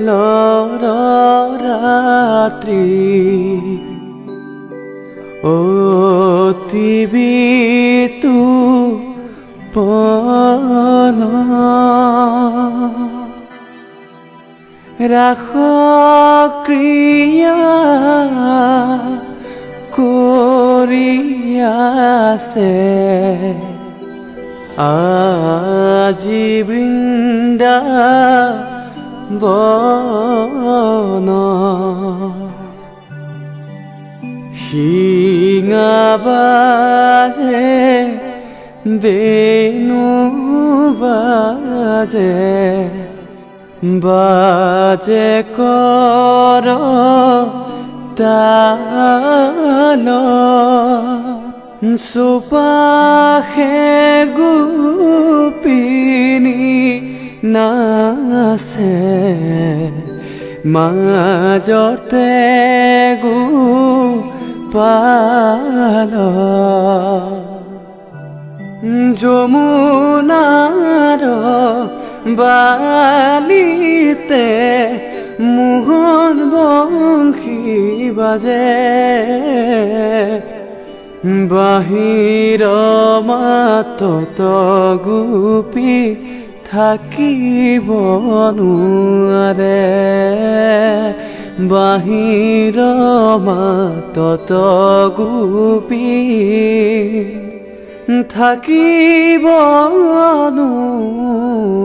কালৰ ৰাত্ৰি অতিবিতু পন ৰাস ক্ৰিয়া কৰি আছে আজি বৃন্দাবন শিঙা বাজে বেণু বাজে বাজে কৰ তাল সুপাশে গোপিনী নাচে মাজতে গোপাল যমুনাৰ বালিতে মোহন বংশী বাজে বাহিৰ মাতত গোপী থাকিব নোৱাৰে বাহিৰ মাতত গোপী থাকিব নোৱাৰে।